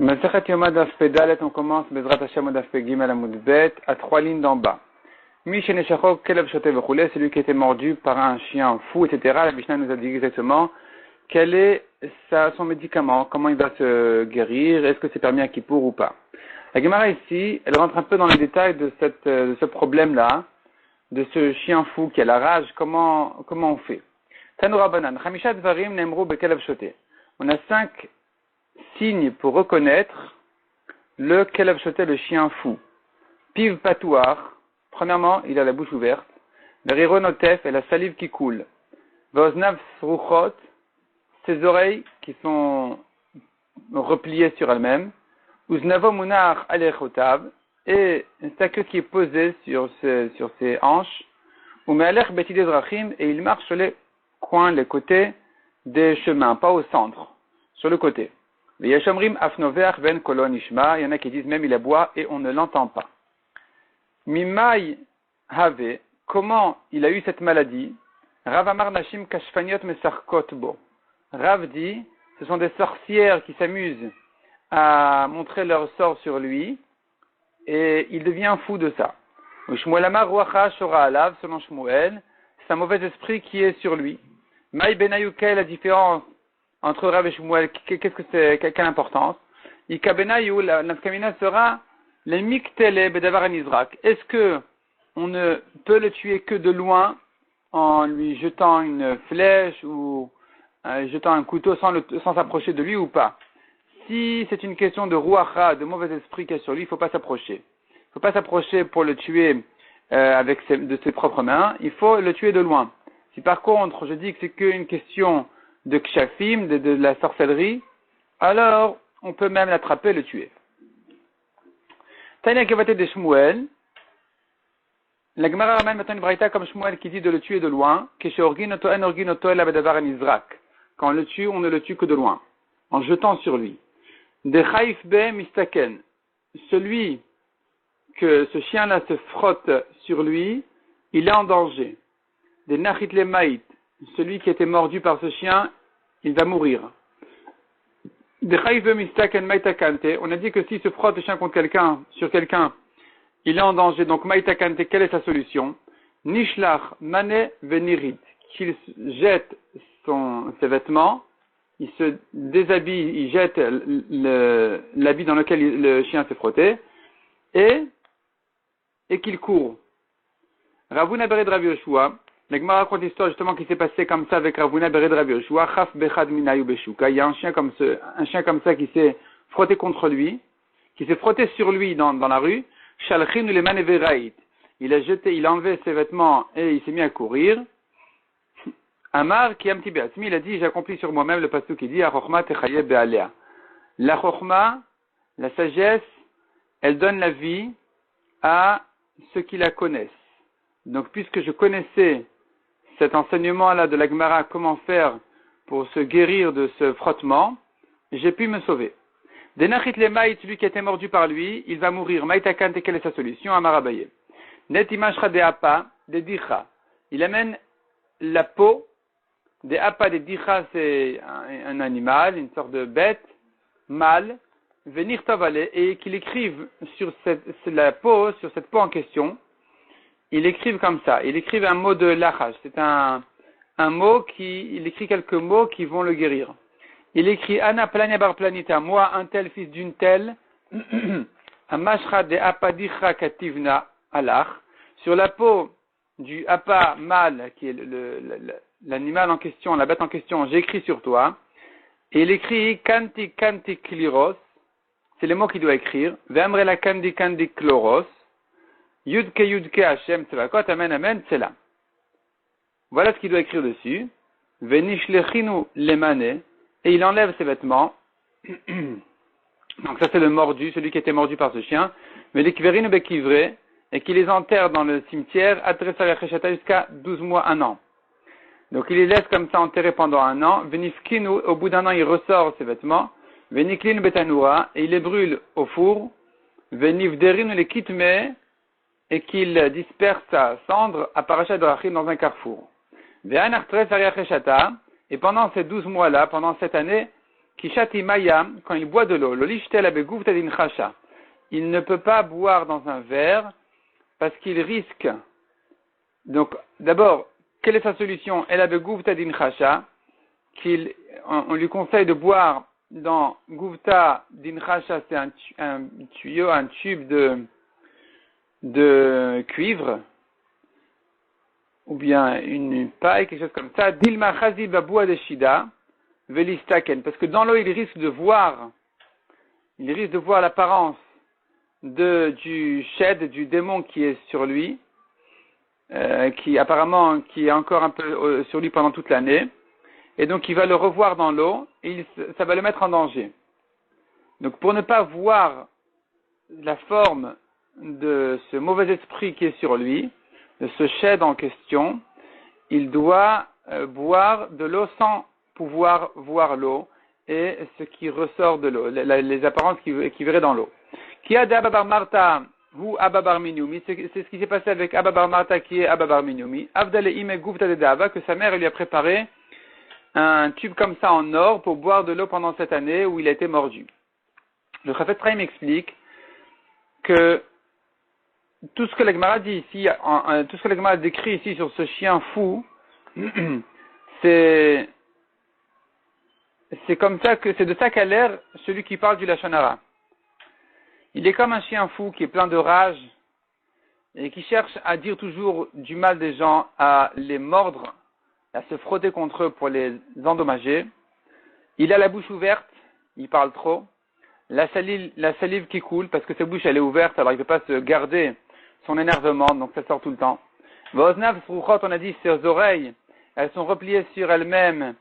Masechet Yoma Daf Pedalet, on commence Bezrat Hashem Daf Pegimel Amud Bet à 3 lignes d'en bas. Mishen Eshachok Kelev Shotev Vechule, celui qui était mordu par un chien fou, etc. La Mishnah nous a dit exactement quel est son médicament, comment il va se guérir, est-ce que c'est permis à Kippour ou pas. La Gemara ici, elle rentre un peu dans les détails de ce problème-là, de ce chien fou qui a la rage, comment on fait. Tanoura Banan, Chamishat Varim Nemru Bekelev Shotev. On a 5 signes pour reconnaître le Kelev Shotev, le chien fou. Piv patouar, premièrement, il a la bouche ouverte. Verironotef, et la salive qui coule. Voznav sruchot, ses oreilles qui sont repliées sur elles-mêmes. Uznavo munar alechotav, et sa queue qui est posée sur ses hanches. Umealech betidez rachim, et il marche sur les coins, les côtés des chemins, pas au centre, sur le côté. Il y en a qui disent même il aboie et on ne l'entend pas. Mimai have, comment il a eu cette maladie? Rav Amar Nashim Kashfaniot Mesarkot Bo. Rav dit, ce sont des sorcières qui s'amusent à montrer leur sort sur lui et il devient fou de ça. Shmuel Amar Ruacha Shora Alav, selon Shmuel, c'est un mauvais esprit qui est sur lui. Maï Benayuke, la différence entre Rav et Shmuel, qu'est-ce que c'est, quelle importance? Ikabenayu, la nafkamina sera les miktele bedavar anizrak. Est-ce que on ne peut le tuer que de loin en lui jetant une flèche ou jetant un couteau sans s'approcher de lui ou pas? Si c'est une question de ruacha, de mauvais esprit qui est sur lui, il ne faut pas s'approcher. Il ne faut pas s'approcher pour le tuer de ses propres mains, il faut le tuer de loin. Si par contre je dis que c'est qu'une question de kshafim, de la sorcellerie, alors on peut même l'attraper et le tuer. Tania Kevaté de Shmuel, la Gemara ramène maintenant une braïta comme Shmuel qui dit de le tuer de loin, quand on le tue, on ne le tue que de loin, en jetant sur lui. De Chaif Be Mistaken, celui que ce chien-là se frotte sur lui, il est en danger. De Nachit Le Maït, celui qui a été mordu par ce chien, il va mourir. De Chaif Be Mistaken Maïtakante, on a dit que s'il se frotte le chien contre sur quelqu'un, il est en danger. Donc Maïtakante, quelle est sa solution? Nishlach Mane Venirit, qu'il jette ses vêtements, il se déshabille, il jette l'habit dans lequel le chien s'est frotté, et qu'il court. Ravuna Bered Rav Yoshua, la Gemara raconte l'histoire justement qui s'est passé comme ça avec Ravuna Bered Rav Yoshua, Chaf Bechad Minayu Beshuka, il y a un chien comme ça qui s'est frotté contre lui, qui s'est frotté sur lui dans la rue, Shalchin Uleman Everait, il a enlevé ses vêtements et il s'est mis à courir. Amar qui a un petit béatmi, il a dit, j'accomplis sur moi-même le pasuk qui dit, Achokma Techaye Bealea. La Chokma, la sagesse, elle donne la vie à ceux qui la connaissent. Donc, puisque je connaissais cet enseignement-là de la Gemara, comment faire pour se guérir de ce frottement, j'ai pu me sauver. Denachit le maït, celui qui a été mordu par lui, il va mourir. Maïtakan, quelle est sa solution? Amar Abaye. Net imashra de apa, de dicha. Il amène la peau. Des appas, des dicha, c'est un animal, une sorte de bête, mâle, venir tavale, et qu'il écrive sur cette peau en question, il écrive comme ça, il écrive un mot de lachash, c'est un mot il écrit quelques mots qui vont le guérir. Il écrit Ana plania bar planita, moi un tel fils d'une telle, amashra de appa dicha kativna alach, sur la peau du appa mâle, qui est l'animal en question, la bête en question, j'écris sur toi. Et il écrit kanti kliros, c'est les mots qu'il doit écrire. Ve'amre la kandi kloros, yudke Hashem tzvakot, amen amen, c'est là. Voilà ce qu'il doit écrire dessus. Ve'nishlechinu lemane, et il enlève ses vêtements. Donc ça c'est le mordu, celui qui était mordu par ce chien. Ve'likverinu bekivre, et qu'il les enterre dans le cimetière, jusqu'à 12 mois, 1 an. Donc il les laisse comme ça enterrés pendant 1 an. Venifkinu, au bout d'1 an, il ressort ses vêtements. Veniklinu betanoura, et il les brûle au four. Venifderinu les kitme, et qu'il disperse sa cendre à Parashat Drachim dans un carrefour. Ve'anartres ariacheshata, et pendant ces 12 mois-là, pendant cette année, Kishati Maya, quand il boit de l'eau, l'olishtel abegouf tadin chacha. Il ne peut pas boire dans un verre parce qu'il risque. Donc, d'abord, quelle est sa solution? El abegouf tadin chacha, on lui conseille de boire dans Guvta din chacha, c'est un tuyau, un tube de cuivre, ou bien une paille, quelque chose comme ça. Dilma chazi baboua de shida. Parce que dans l'eau, il risque de voir l'apparence du shed, du démon qui est sur lui, qui est encore un peu sur lui pendant toute l'année, et donc il va le revoir dans l'eau, et ça va le mettre en danger. Donc pour ne pas voir la forme de ce mauvais esprit qui est sur lui, de ce shed en question, il doit boire de l'eau sans pouvoir voir l'eau et ce qui ressort de l'eau, les apparences qui verraient dans l'eau. Qui a d'Ababar Marta ou Ababar Minumi, c'est ce qui s'est passé avec Ababar Marta qui est Ababar Minumi. Avdale Ime Guvta de Dava, que sa mère lui a préparé un tube comme ça en or pour boire de l'eau pendant cette année où il a été mordu. Le Chafetz Chaim explique que tout ce que la Gemara dit ici, tout ce que la Gemara décrit ici sur ce chien fou, c'est comme ça que c'est de ça qu'a l'air celui qui parle du Lashon Hara. Il est comme un chien fou qui est plein de rage et qui cherche à dire toujours du mal des gens, à les mordre, à se frotter contre eux pour les endommager. Il a la bouche ouverte, il parle trop, la salive qui coule parce que sa bouche elle est ouverte, alors il ne peut pas se garder son énervement, donc ça sort tout le temps. Voznav Sruchot, on a dit ses oreilles, elles sont repliées sur elles-mêmes,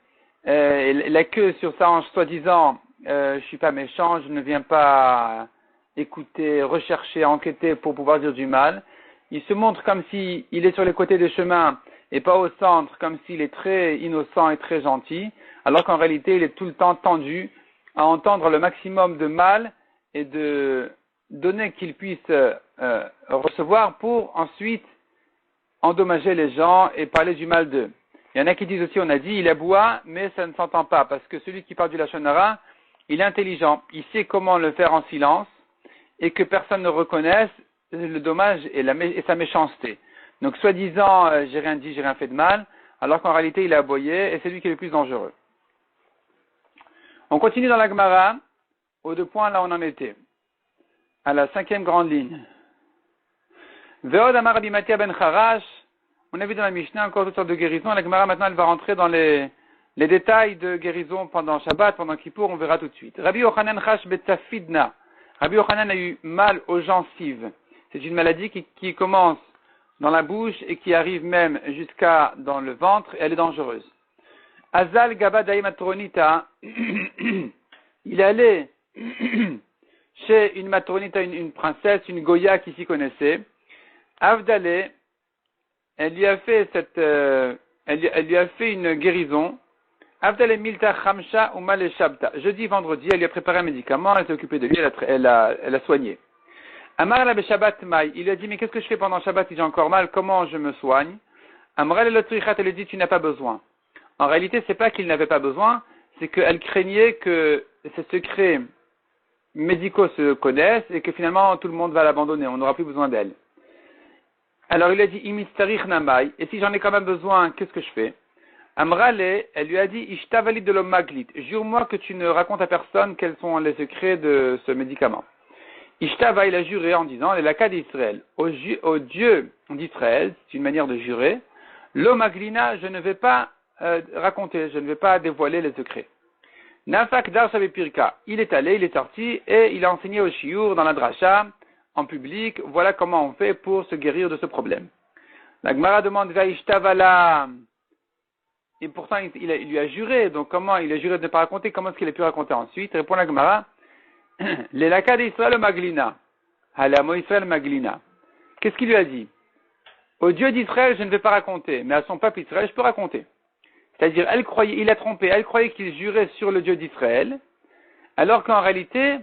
la queue sur sa hanche, soi-disant, je suis pas méchant, je ne viens pas écouter, rechercher, enquêter pour pouvoir dire du mal. Il se montre comme s'il est sur les côtés des chemins et pas au centre, comme s'il est très innocent et très gentil, alors qu'en réalité il est tout le temps tendu à entendre le maximum de mal et de données qu'il puisse recevoir pour ensuite endommager les gens et parler du mal d'eux. Il y en a qui disent aussi, on a dit, il aboie, mais ça ne s'entend pas, parce que celui qui parle du Lashon Hara, il est intelligent, il sait comment le faire en silence, et que personne ne reconnaisse le dommage et sa méchanceté. Donc, soi-disant, j'ai rien dit, j'ai rien fait de mal, alors qu'en réalité, il a aboyé, et c'est lui qui est le plus dangereux. On continue dans la Gemara, aux 2 points, là on en était, à la 5e grande ligne. Ve'od amar Rabbi Matia ben Charash. On a vu dans la Mishnah encore toutes sortes de guérisons. La Gemara maintenant elle va rentrer dans les détails de guérison pendant Shabbat, pendant Kippour, on verra tout de suite. Rabbi Yochanan chash betafidna. Rabbi Yochanan a eu mal aux gencives. C'est une maladie qui commence dans la bouche et qui arrive même jusqu'à dans le ventre et elle est dangereuse. Azal gaba daim matronita. Il est allé chez une matronita, une princesse, une goya qui s'y connaissait. Avdale, elle lui a fait une guérison. Avdale milta chamsha ou mal shabta. Jeudi, vendredi, elle lui a préparé un médicament, elle s'est occupée de lui, elle a soigné. Amar la Shabbat mai, il lui a dit, mais qu'est-ce que je fais pendant Shabbat si j'ai encore mal, comment je me soigne? Amar le trichat, elle lui dit, tu n'as pas besoin. En réalité, c'est pas qu'il n'avait pas besoin, c'est qu'elle craignait que ces secrets médicaux se connaissent et que finalement tout le monde va l'abandonner, on n'aura plus besoin d'elle. Alors il a dit, imistarich namai, et si j'en ai quand même besoin, qu'est-ce que je fais? Amrale, elle lui a dit, ishtavali de l'omaglit, jure-moi que tu ne racontes à personne quels sont les secrets de ce médicament. Ishtava, il a juré en disant, les laka d'Israël, au Dieu d'Israël, c'est une manière de jurer, l'omaglina, je ne vais pas raconter, je ne vais pas dévoiler les secrets. Nafak dar pirka, il est allé, il est sorti, et il a enseigné au shiur dans la dracha, en public, voilà comment on fait pour se guérir de ce problème. La Gemara demande, Vaishtavala, et pourtant il lui a juré, donc comment il a juré de ne pas raconter, comment est-ce qu'il a pu raconter ensuite? Répond la Gemara, les laka d'Israël maglina, halamo Israël maglina. Qu'est-ce qu'il lui a dit? Au Dieu d'Israël, je ne vais pas raconter, mais à son peuple Israël, je peux raconter. C'est-à-dire, il a trompé, elle croyait qu'il jurait sur le Dieu d'Israël, alors qu'en réalité,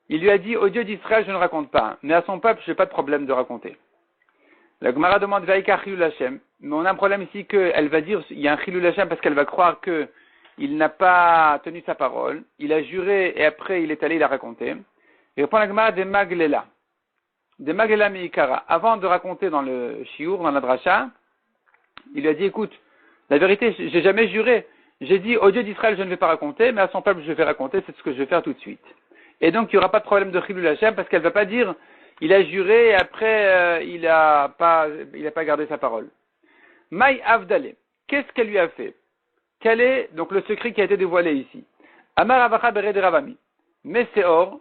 il lui a dit, au Dieu d'Israël, je ne raconte pas, mais à son peuple, je n'ai pas de problème de raconter. La Gemara demande, Vaïka Chilul Hashem, mais on a un problème ici qu'elle va dire, il y a un Chilul Hashem parce qu'elle va croire que il n'a pas tenu sa parole, il a juré et après il est allé, il a raconté. Il répond la Gemara des Maglela. Des Maglela Meikara. Avant de raconter dans le Shiur, dans la Dracha, il lui a dit, écoute, la vérité, j'ai jamais juré. J'ai dit, au Dieu d'Israël, je ne vais pas raconter, mais à son peuple, je vais raconter, c'est ce que je vais faire tout de suite. Et donc, il n'y aura pas de problème de Chilul Hashem, parce qu'elle ne va pas dire, il a juré et après, il a pas gardé sa parole. Maï Avdale. Qu'est-ce qu'elle lui a fait? Quel est, donc, le secret qui a été dévoilé ici? Amar Avacha Bered Ravami. Meseor,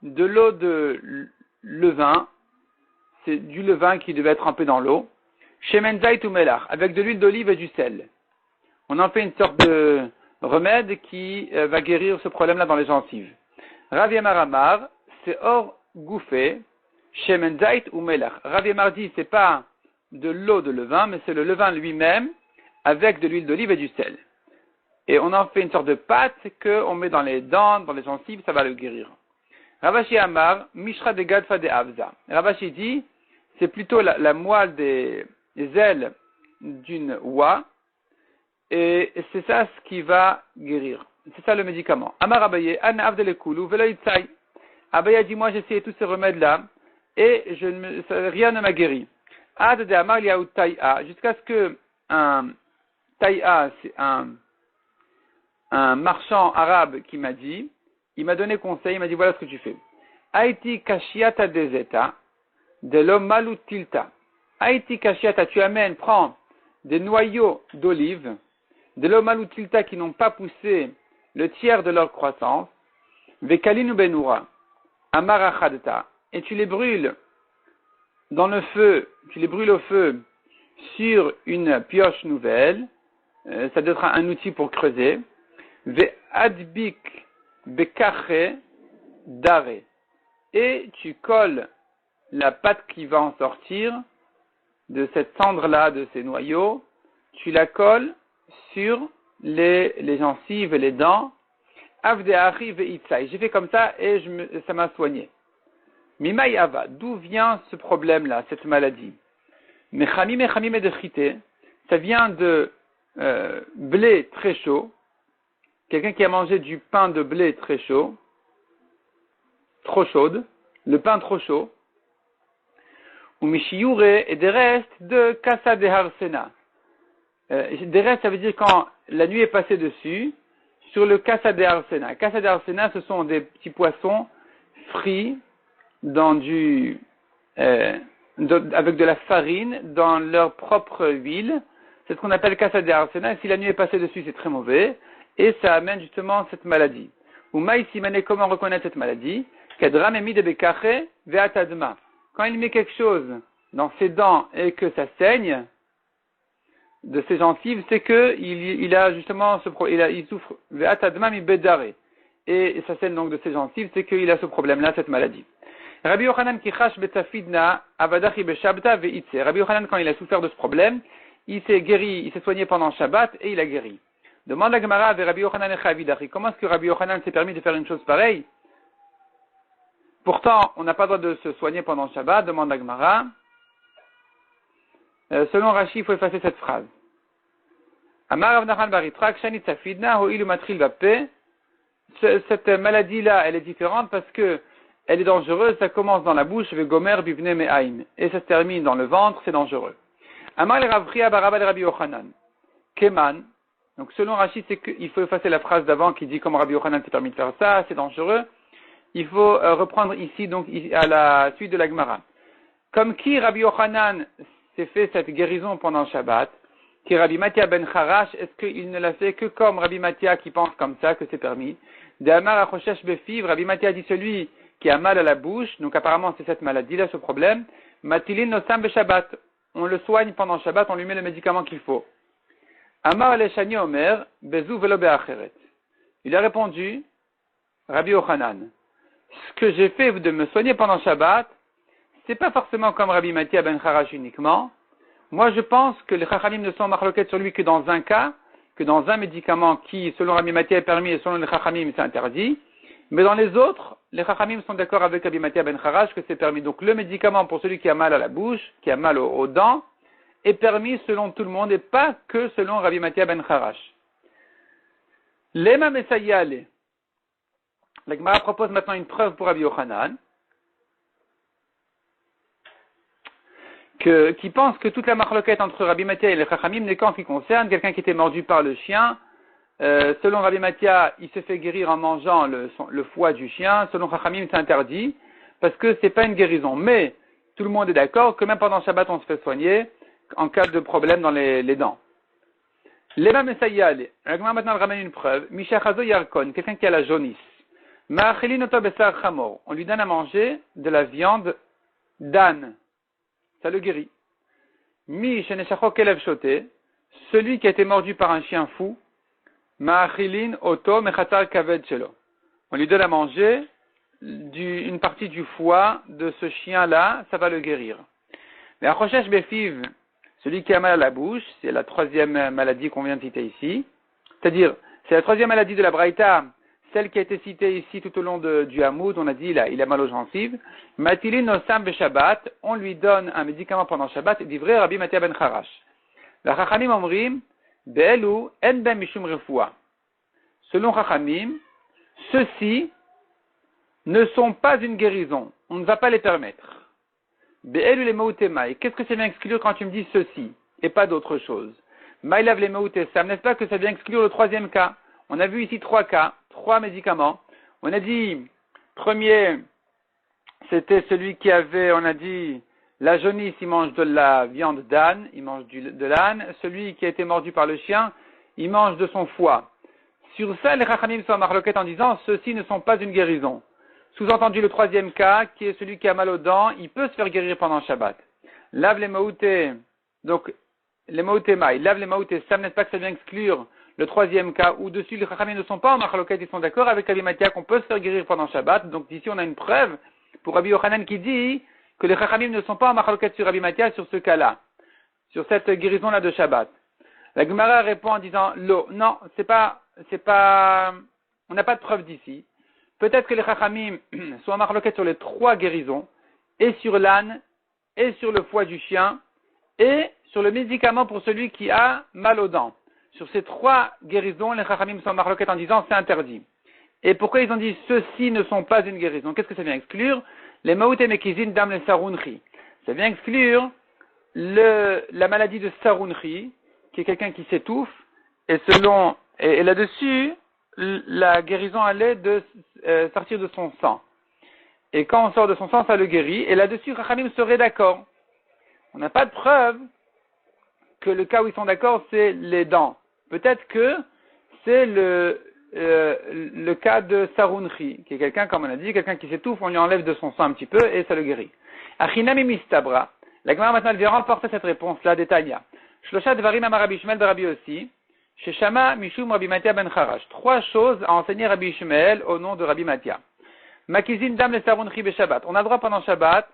de l'eau de levain, c'est du levain qui devait être trempé dans l'eau. Shemen Zait ou Melach, avec de l'huile d'olive et du sel. On en fait une sorte de remède qui va guérir ce problème-là dans les gencives. Rav Yamar Amar, c'est or gouffé, Shemen Zait ou Melach. Rav Yamar dit, c'est pas de l'eau de levain, mais c'est le levain lui-même avec de l'huile d'olive et du sel. Et on en fait une sorte de pâte qu'on met dans les dents, dans les gencives, ça va le guérir. Ravashi Amar, Mishra de Gadfa de Avza. Ravashi dit, c'est plutôt la moelle des ailes d'une oie, et c'est ça ce qui va guérir. C'est ça le médicament. Amar Abaye, An Avdelekulu, Velo Itzai. Abaye dit, moi j'ai essayé tous ces remèdes-là, et rien ne m'a guéri. Ad de Amar Liaout Taïa, jusqu'à ce que un Taïa, c'est un marchand arabe qui m'a dit, il m'a donné conseil, il m'a dit, voilà ce que tu fais. Aiti kashiata dezeta, de l'homme malutilta. Aiti kashiata, tu amènes, prends des noyaux d'olive, de l'homme malutilta qui n'ont pas poussé le tiers de leur croissance, vekalinu benura, amarachadta, et tu les brûles dans le feu, tu les brûles au feu sur une pioche nouvelle, ça doit être un outil pour creuser, ve'adbik bekache dare, et tu colles la pâte qui va en sortir de cette cendre-là, de ces noyaux, tu la colles sur les gencives et les dents. Avdeachi ve'itzai. J'ai fait comme ça et ça m'a soigné. Mimai ava. D'où vient ce problème-là, cette maladie? Mechamim edechite. Ça vient de blé très chaud. Quelqu'un qui a mangé du pain de blé très chaud, trop chaude, le pain trop chaud. Ou mishiyure et des restes de kasa de harsena. Des restes, ça veut dire quand la nuit est passée dessus, sur le kasa de harsena. Kasa de harsena, ce sont des petits poissons frits dans avec de la farine, dans leur propre huile. C'est ce qu'on appelle kasa de harsena. Et si la nuit est passée dessus, c'est très mauvais. Et ça amène justement cette maladie. Ou maïsimane, comment reconnaître cette maladie? Kadram emi de bekache ve'atadma. Quand il met quelque chose dans ses dents et que ça saigne de ses gencives, c'est que il a justement il souffre ve'atadma mi bedare. Et ça saigne donc de ses gencives, c'est qu'il a ce problème-là, cette maladie. Rabbi Yochanan ki chash betafidna avadachi beshabta ve'itze. Rabbi Yochanan, quand il a souffert de ce problème, il s'est guéri, il s'est soigné pendant Shabbat et il a guéri. Demande la Gemara avec Rabbi Yochanan et Chavidachi. Comment est-ce que Rabbi Yochanan s'est permis de faire une chose pareille? Pourtant, on n'a pas le droit de se soigner pendant Shabbat, demande la Gemara. Selon Rashi, il faut effacer cette phrase. Amar Avnachan Baritrak, Shanit Safidna, Ho'ilu Matril Vape. Cette maladie-là, elle est différente parce que elle est dangereuse, ça commence dans la bouche, Vegomer Bivne Me'aim. Et ça se termine dans le ventre, c'est dangereux. Amar le Ravriya Barabal Rabbi Yochanan. Keman. Donc selon Rashi, c'est qu'il faut effacer la phrase d'avant qui dit comme Rabbi Yochanan s'est permis de faire ça, c'est dangereux. Il faut reprendre ici, donc à la suite de la Gemara. Comme qui Rabbi Yochanan s'est fait cette guérison pendant Shabbat, qui Rabbi Matia ben Charash, est-ce qu'il ne l'a fait que comme Rabbi Matia qui pense comme ça, que c'est permis? De Amar Achoshesh Befiv, Rabbi Matia dit celui qui a mal à la bouche, donc apparemment c'est cette maladie-là, ce problème, Matilin Nosam Be Shabbat. On le soigne pendant Shabbat, on lui met le médicament qu'il faut. Amar Leshani Omer, Bezu Velo Be'acheret. Il a répondu, Rabbi Yochanan, ce que j'ai fait de me soigner pendant Shabbat, c'est pas forcément comme Rabbi Matia ben Charash uniquement. Moi, je pense que les Chachamim ne sont marloquettes sur lui que dans un cas, que dans un médicament qui, selon Rabbi Matia, est permis et selon les Chachamim, c'est interdit. Mais dans les autres, les Chachamim sont d'accord avec Rabbi Matia ben Charash que c'est permis. Donc, le médicament pour celui qui a mal à la bouche, qui a mal aux dents, est permis selon tout le monde et pas que selon Rabbi Matia ben Charash. Lema Mesayale. La Gemara propose maintenant une preuve pour Rabbi Yochanan, qui pense que toute la marloquette entre Rabbi Mathia et les Chachamim n'est qu'en ce qui concerne quelqu'un qui était mordu par le chien. Selon Rabbi Mathia, il se fait guérir en mangeant le foie du chien. Selon Chachamim, c'est interdit, parce que c'est pas une guérison. Mais tout le monde est d'accord que même pendant Shabbat, on se fait soigner en cas de problème dans les dents. Lema Mesayale. La Gemara maintenant ramène une preuve. Mishachazo Yarkon, quelqu'un qui a la jaunisse. Ma'achelin oto besar chamor. On lui donne à manger de la viande d'âne. Ça le guérit. Mi sheneshacho kelev shoté. Celui qui a été mordu par un chien fou. Ma'achilin oto mechatar kaved shelo. On lui donne à manger une partie du foie de ce chien-là, ça va le guérir. Mais achoshesh befiv, celui qui a mal à la bouche, c'est la troisième maladie qu'on vient de citer ici. C'est-à-dire, c'est la troisième maladie de la Braïta, celle qui a été citée ici tout au long du Hamoud, on a dit il a mal aux gencives. Matilin osam beshabbat, on lui donne un médicament pendant Shabbat, dit vrai Rabbi Mathia ben Charash. La Chachamim omrim, be'elu en ben mishum refoua. Selon Chachamim, ceux-ci ne sont pas une guérison, on ne va pas les permettre. Be'elu les maoutemai, qu'est-ce que ça vient exclure quand tu me dis ceci, et pas d'autre chose? Maïlav les maoutesam, n'est-ce pas que ça vient exclure le troisième cas? On a vu ici 3 cas, 3 médicaments. On a dit, premier, c'était celui qui avait, on a dit, la jaunisse, il mange de la viande d'âne, il mange de l'âne. Celui qui a été mordu par le chien, il mange de son foie. Sur ça, les Chachamim sont en marloquette en disant, ceux-ci ne sont pas une guérison. Sous-entendu, le troisième cas, qui est celui qui a mal aux dents, il peut se faire guérir pendant Shabbat. Lave les maoutés, donc, les maoutés maï, lave les maoutés, ça n'est pas que ça vient exclure le troisième cas, où dessus les Chachamim ne sont pas en marloquette, ils sont d'accord avec Rabbi Mathia qu'on peut se faire guérir pendant Shabbat. Donc ici on a une preuve pour Rabbi Yochanan qui dit que les Chachamim ne sont pas en marloquette sur Rabbi Mathia sur ce cas-là, sur cette guérison-là de Shabbat. La Gemara répond en disant non, c'est pas, on n'a pas de preuve d'ici. Peut-être que les Chachamim sont en marloquette sur les 3 guérisons, et sur l'âne, et sur le foie du chien, et sur le médicament pour celui qui a mal aux dents. Sur ces 3 guérisons, les Chachamim sont en marloquette en disant c'est interdit. Et pourquoi ils ont dit ceux-ci ne sont pas une guérison? Qu'est-ce que ça vient exclure? Les maouté mekizin dam le sarunchi. Ça vient exclure la maladie de sarunchi, qui est quelqu'un qui s'étouffe, et là-dessus, la guérison allait de sortir de son sang. Et quand on sort de son sang, ça le guérit, et là-dessus, Chachamim serait d'accord. On n'a pas de preuve que le cas où ils sont d'accord, c'est les dents. Peut-être que c'est le cas de Sarunchi, qui est quelqu'un, comme on a dit, quelqu'un qui s'étouffe, on lui enlève de son sang un petit peu et ça le guérit. Achinami mistabra. La Gemara maintenant elle vient remporter cette réponse-là d'Etania. Shlosha dvarim amar Rabbi Ishmael de Rabbi aussi. Sheshama mishum Rabbi Mathia ben Charash. 3 choses à enseigner Rabbi Ishmael au nom de Rabbi Mathia. Makizin dam le Sarunchi be Shabbat. On a le droit pendant Shabbat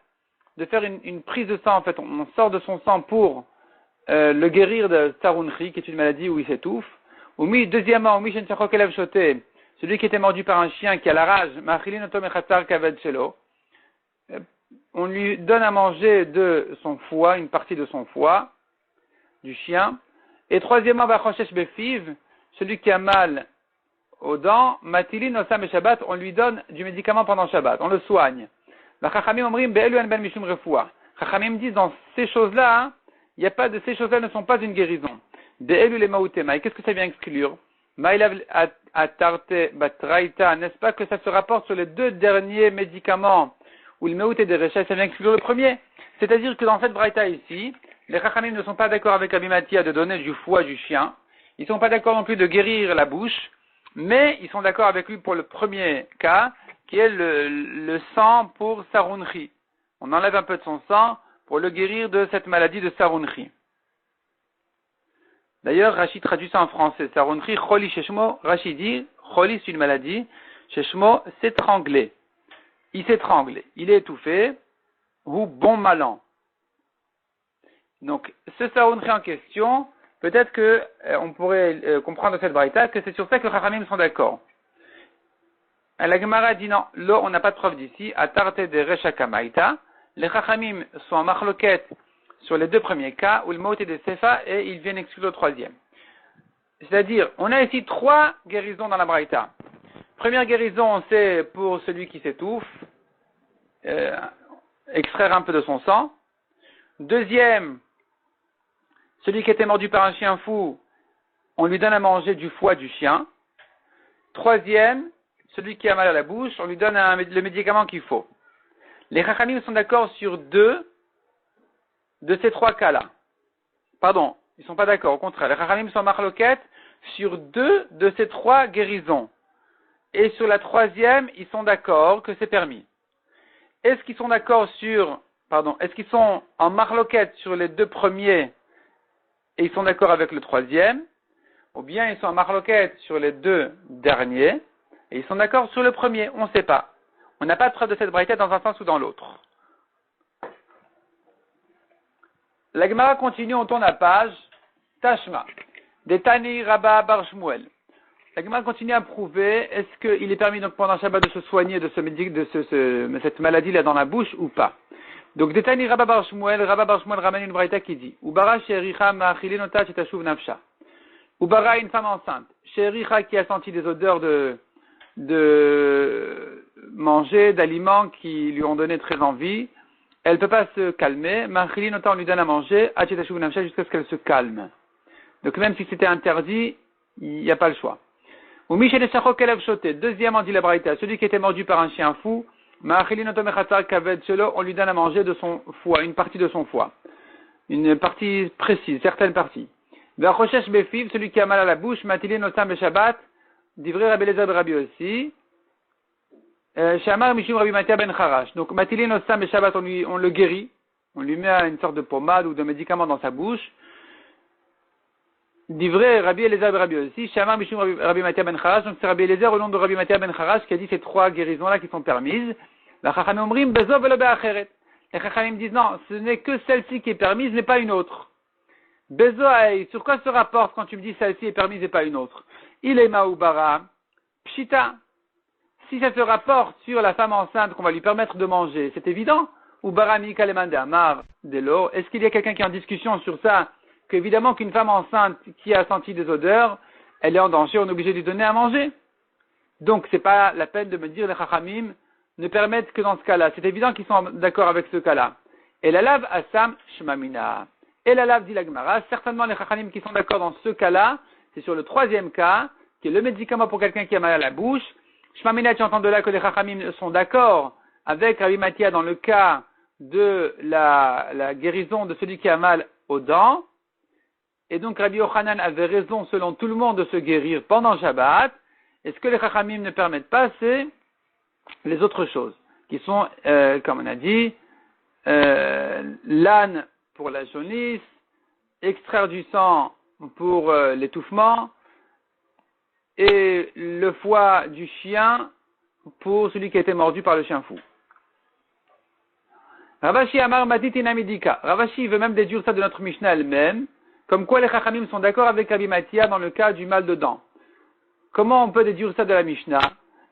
de faire une prise de sang, en fait. On sort de son sang pour le guérir de Sarunchi, qui est une maladie où il s'étouffe. Deuxièmement, celui qui était mordu par un chien qui a la rage, on lui donne à manger de son foie, une partie de son foie, du chien. Et troisièmement, celui qui a mal aux dents, on lui donne du médicament pendant Shabbat, on le soigne. Chachamim disent dans ces choses-là, il n'y a pas de ces choses-là ne sont pas une guérison. Qu'est-ce que ça vient exclure? N'est-ce pas que ça se rapporte sur les 2 derniers médicaments où le meouté des recherches, ça vient exclure le premier? C'est-à-dire que dans cette braïta ici, les Chachamim ne sont pas d'accord avec Rabbi Mathia de donner du foie du chien. Ils ne sont pas d'accord non plus de guérir la bouche, mais ils sont d'accord avec lui pour le premier cas, qui est le sang pour Sarunchi. On enlève un peu de son sang pour le guérir de cette maladie de Sarunchi. D'ailleurs, Rashi traduit ça en français. Sarunchi, Choli Sheshmo, Rashi dit, Choli c'est une maladie, Sheshmo, s'étrangler. Il s'étrangle, il est étouffé, ou bon malan. Donc, ce Sarunchi en question, peut-être que on pourrait comprendre de cette braïta que c'est sur ça que les Chachamim sont d'accord. La Gemara dit non, là on n'a pas de preuve d'ici, à Tarte de Reshakamaita. Les Chachamim sont en marloquette sur les 2 premiers cas, où le mot est de Sefa, et ils viennent exclure le troisième. C'est-à-dire, on a ici 3 guérisons dans la Braïta. Première guérison, c'est pour celui qui s'étouffe, extraire un peu de son sang. Deuxième, celui qui était mordu par un chien fou, on lui donne à manger du foie du chien. Troisième, celui qui a mal à la bouche, on lui donne le médicament qu'il faut. Les Chachamim sont d'accord sur 2 de ces 3 cas-là. Pardon, ils ne sont pas d'accord, au contraire. Les Chachamim sont marloquettes sur 2 de ces 3 guérisons. Et sur la 3e, ils sont d'accord que c'est permis. Est-ce qu'ils sont en marloquette sur les 2 premiers et ils sont d'accord avec le 3e, ou bien ils sont en marloquette sur les 2 derniers et ils sont d'accord sur le premier, on ne sait pas. On n'a pas de preuve de cette braïta dans un sens ou dans l'autre. La Gemara continue, on tourne la page. Tashma. Detani Rabba Bar Shmuel. La Gemara continue à prouver, est-ce qu'il est permis donc pendant Shabbat de se soigner de cette maladie-là dans la bouche ou pas. Donc, Detani Rabba Bar Shmuel ramène une braïta qui dit, Ubara she'ericha ma'achilinota shetashuv nafsha. Ubara, une femme enceinte. She'ericha qui a senti des odeurs de manger, d'aliments qui lui ont donné très envie. Elle ne peut pas se calmer. Ma'achilinota, on lui donne à manger, shetashuv nafsha jusqu'à ce qu'elle se calme. Donc, même si c'était interdit, il n'y a pas le choix. Ou Michel deuxièmement dit la braïta, celui qui était mordu par un chien fou, on lui donne à manger de son foie, une partie de son foie. Une partie précise, certaines parties. Celui qui a mal à la bouche, matilin osam beshabbat, divrei Rabbi Eliezer Rabbi aussi. Shamar mishum Rabbi Matia ben Charash. Donc matilin osam beshabbat, on le guérit, on lui met une sorte de pommade ou de médicament dans sa bouche. Divrei Rabbi Eliezer Rabbi aussi, Shamar mishum Rabbi Matia ben Charash, donc c'est Rabbi Eliezer au nom de Rabbi Matia ben Charash qui a dit ces 3 guérisons-là qui sont permises. La Chachamim omrim bezo velo be'acheret. Les Chachamim disent non, ce n'est que celle-ci qui est permise, mais pas une autre. Bezo, sur quoi se rapporte quand tu me dis celle-ci est permise et pas une autre? Il est maoubara, pshita. Si ça se rapporte sur la femme enceinte qu'on va lui permettre de manger, c'est évident. Ubara mi kalemande amar delo. Est-ce qu'il y a quelqu'un qui est en discussion sur ça? Qu'évidemment qu'une femme enceinte qui a senti des odeurs, elle est en danger, on est obligé de lui donner à manger. Donc c'est pas la peine de me dire les Chachamim ne permettent que dans ce cas-là. C'est évident qu'ils sont d'accord avec ce cas-là. Et la lave Assam Shmamina. Et la lave dit la Gemara, certainement les Chachamim qui sont d'accord dans ce cas-là, c'est sur le 3e cas, qui est le médicament pour quelqu'un qui a mal à la bouche. Shmamina, tu entends de là que les Chachamim sont d'accord avec Rabbi Matia dans le cas de la guérison de celui qui a mal aux dents. Et donc Rabbi Yochanan avait raison selon tout le monde de se guérir pendant Shabbat. Et ce que les Chachamim ne permettent pas, c'est les autres choses, qui sont, comme on a dit, l'âne pour la jaunisse, extraire du sang pour l'étouffement, et le foie du chien pour celui qui a été mordu par le chien fou. Ravashi Amar Matiti Namidika. Ravashi veut même déduire ça de notre Mishnah elle-même, comme quoi les Chachamim sont d'accord avec Rabbi Matia dans le cas du mal de dents. Comment on peut déduire ça de la Mishnah?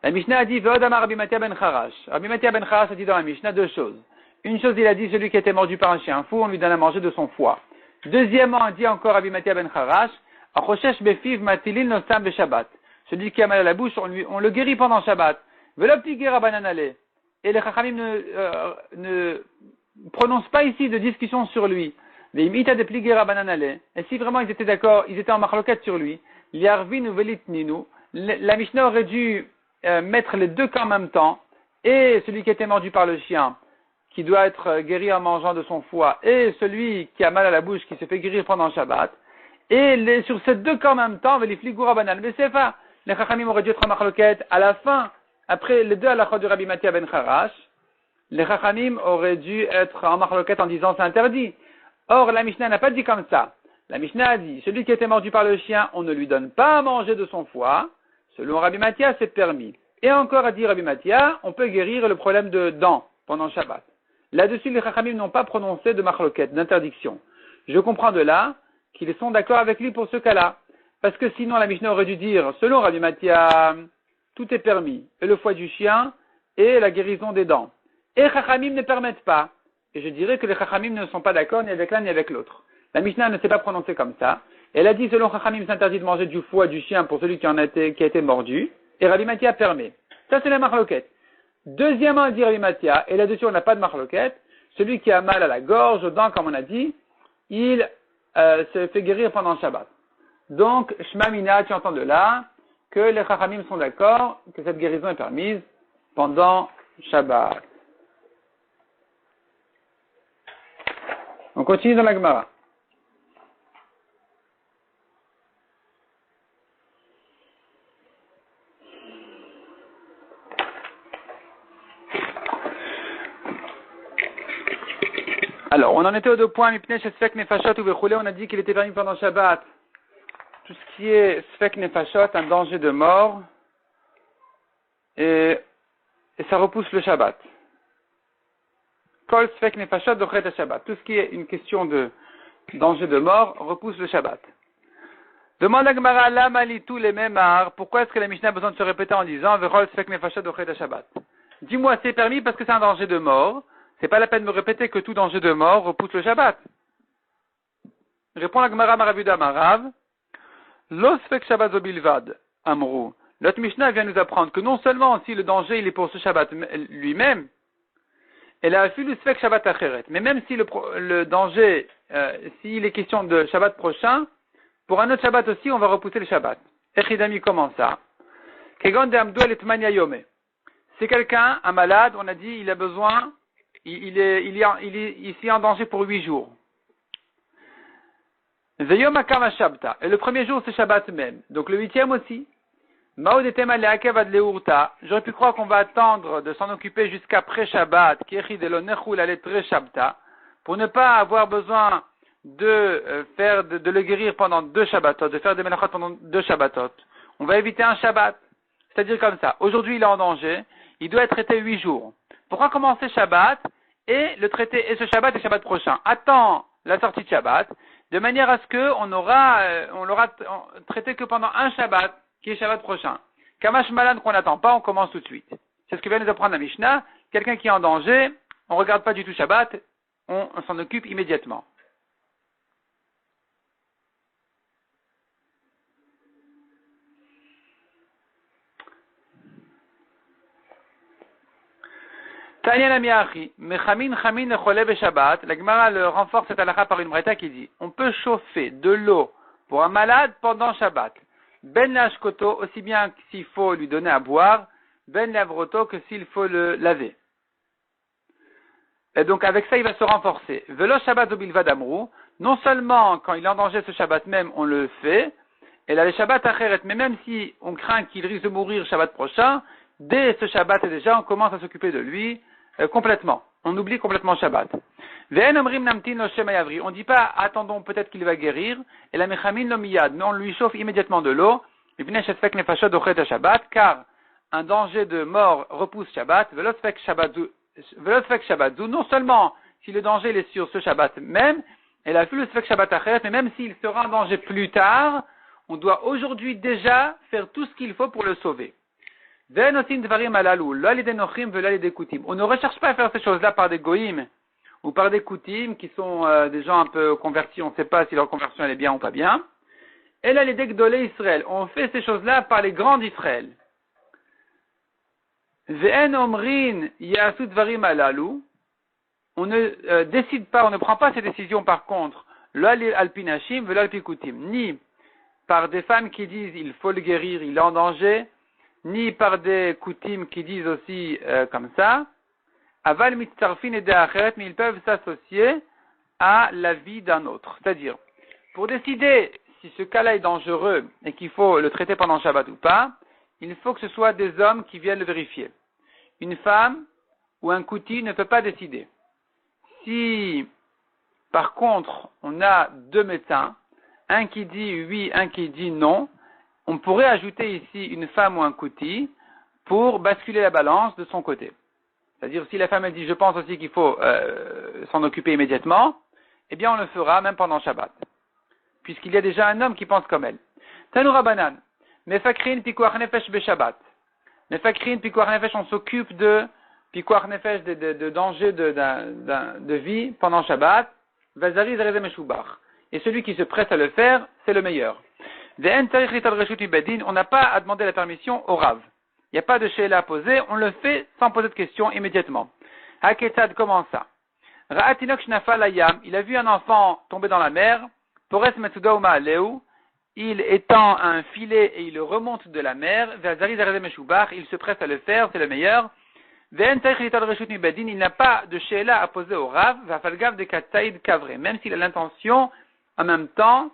La Mishnah a dit Ve'odamar Rabbi Matia ben Charash. Rabbi Matia ben Charash a dit dans la Mishnah 2 choses. Une chose, il a dit celui qui a été mordu par un chien fou, on lui donne à manger de son foie. Deuxièmement, il dit encore Rabbi Matia ben Charash Achoshesh befiv matilil nosam beshabbat. Celui qui a mal à la bouche, on le guérit pendant Shabbat. Ve'loptigir abananale. Et les Chachamim ne prononcent pas ici de discussion sur lui. Ve'imita de pligir abananale. Et si vraiment ils étaient d'accord, ils étaient en marloquette sur lui, liarvin ou velitninu, la Mishnah aurait dû mettre les 2 cas en même temps, et celui qui a été mordu par le chien, qui doit être guéri en mangeant de son foie, et celui qui a mal à la bouche, qui se fait guérir pendant Shabbat, et sur ces 2 cas en même temps, velifligura banal, mais c'est pas. Les Chachamim auraient dû être en marloquette à la fin, après les 2 halachot du Rabbi Matia ben Charash, les Chachamim auraient dû être en marloquette en disant c'est interdit. Or, la Mishnah n'a pas dit comme ça. La Mishnah a dit, celui qui a été mordu par le chien, on ne lui donne pas à manger de son foie. Selon Rabbi Matia, c'est permis. Et encore a dit Rabbi Matia, on peut guérir le problème de dents pendant Shabbat. Là-dessus, les Chachamim n'ont pas prononcé de marloquette, d'interdiction. Je comprends de là qu'ils sont d'accord avec lui pour ce cas-là. Parce que sinon, la Mishnah aurait dû dire, selon Rabbi Matia, tout est permis. Et le foie du chien, et la guérison des dents. Et les Chachamim ne permettent pas. Et je dirais que les Chachamim ne sont pas d'accord ni avec l'un ni avec l'autre. La Mishnah ne s'est pas prononcée comme ça. Elle a dit, selon Chachamim, c'est interdit de manger du foie du chien pour celui qui a été mordu. Et Rabbi Mathia permet. Ça, c'est la marloquette. Deuxièmement, dit Rabbi Mathia, et là-dessus, on n'a pas de marloquette. Celui qui a mal à la gorge, aux dents, comme on a dit, il se fait guérir pendant le Shabbat. Donc, Shema Mina, tu entends de là que les Chachamim sont d'accord que cette guérison est permise pendant Shabbat. On continue dans la Gemara. Alors, on en était aux deux points, Mipnei Sfek Nefashot ou Vechule, on a dit qu'il était permis pendant Shabbat. Tout ce qui est Sfek Nefashot, un danger de mort, et ça repousse le Shabbat. Kol Sfek Nefashot dochet Shabbat. Tout ce qui est une question de danger de mort repousse le Shabbat. Demande à Gemara, lama litu les memar, pourquoi est-ce que la Mishnah a besoin de se répéter en disant Vechol Sfek Nefashot dochet Shabbat? Dis-moi, c'est permis parce que c'est un danger de mort. C'est pas la peine de me répéter que tout danger de mort repousse le Shabbat. Répond la Gemara Maravuda Marav. Lo Sfek Shabbat zobilvad, Amrou. Notre Mishnah vient nous apprendre que non seulement si le danger il est pour ce Shabbat lui-même, elle a vu le Sfek Shabbat Acheret, mais même si le danger, s'il est question de Shabbat prochain, pour un autre Shabbat aussi, on va repousser le Shabbat. Echidami, comment ça? Kegon de Amdouel et Mania Yome. C'est quelqu'un, un malade, on a dit, il a besoin, il est en danger pour 8 jours. Veyom Akama Shabta. Et le premier jour, c'est Shabbat même. Donc le 8e aussi. Maod etem aleakev ad leurta. J'aurais pu croire qu'on va attendre de s'en occuper jusqu'après Shabbat, kiechi de lo nechul aletre Shabta, pour ne pas avoir besoin de le guérir pendant 2 Shabbatot, de faire des melachot pendant 2 Shabbatot. On va éviter un Shabbat. C'est-à-dire comme ça. Aujourd'hui, il est en danger. Il doit être traité 8 jours. Pourquoi commencer Shabbat et le traiter et ce Shabbat et Shabbat prochain? Attends la sortie de Shabbat, de manière à ce que on l'aura traité que pendant un Shabbat, qui est Shabbat prochain. Kamash Malan qu'on n'attend pas, on commence tout de suite. C'est ce que vient nous apprendre la Mishnah. Quelqu'un qui est en danger, on ne regarde pas du tout Shabbat, on s'en occupe immédiatement. Tanya Namiachi, Mechamin Chamin Echole Shabbat. La Gemara le renforce cette halakha par une braïta qui dit on peut chauffer de l'eau pour un malade pendant Shabbat. Ben l'ashkoto, aussi bien s'il faut lui donner à boire, ben l'avroto que s'il faut le laver. Et donc avec ça il va se renforcer. Velo Shabbat obilvad amrou. Non seulement quand il est en danger ce Shabbat même on le fait, et là le Shabbat acheret, mais même si on craint qu'il risque de mourir Shabbat prochain, dès ce Shabbat déjà on commence à s'occuper de lui complètement. On oublie complètement Shabbat. On ne dit pas attendons peut-être qu'il va guérir, et la mechamin lo miyad, mais on lui chauffe immédiatement de l'eau, car un danger de mort repousse Shabbat, non seulement si le danger est sur ce Shabbat même, elle a fait le Sfek Shabbat Acheret, mais même s'il sera en danger plus tard, on doit aujourd'hui déjà faire tout ce qu'il faut pour le sauver. On ne recherche pas à faire ces choses-là par des goïms ou par des koutim qui sont des gens un peu convertis, on ne sait pas si leur conversion elle est bien ou pas bien. Et là, les Degdolé Israël, on fait ces choses-là par les grands d'Israël. On ne décide pas, on ne prend pas ces décisions par contre, ni par des femmes qui disent il faut le guérir, il est en danger, ni par des koutim qui disent aussi comme ça. Aval mitzarfin et de'acheret, mais ils peuvent s'associer à la vie d'un autre. C'est-à-dire, pour décider si ce cas-là est dangereux et qu'il faut le traiter pendant Shabbat ou pas, il faut que ce soit des hommes qui viennent le vérifier. Une femme ou un kouti ne peut pas décider. Si, par contre, on a 2 médecins, un qui dit oui, un qui dit non, on pourrait ajouter ici une femme ou un kouti pour basculer la balance de son côté. C'est-à-dire, si la femme elle dit, je pense aussi qu'il faut s'en occuper immédiatement, eh bien, on le fera même pendant Shabbat. Puisqu'il y a déjà un homme qui pense comme elle. Tanoura Banan. Mefakrin pikuach nefesh be Shabbat. Mefakrin pikuach nefesh, on s'occupe de pikuach nefesh, de danger de vie pendant Shabbat. Vazari zereze meshubach. et celui qui se presse à le faire, c'est le meilleur. On n'a pas à demander la permission au Rav. Il n'y a pas de she'ela à poser, on le fait sans poser de questions immédiatement. Haketzad, comment ça? Ra'atinok shnafal hayam, il a vu un enfant tomber dans la mer, pores metsuda ma'aleu, il étend un filet et il le remonte de la mer, il se presse à le faire, c'est le meilleur. Il n'a pas de she'ela à poser au Rav, même s'il a l'intention en même temps,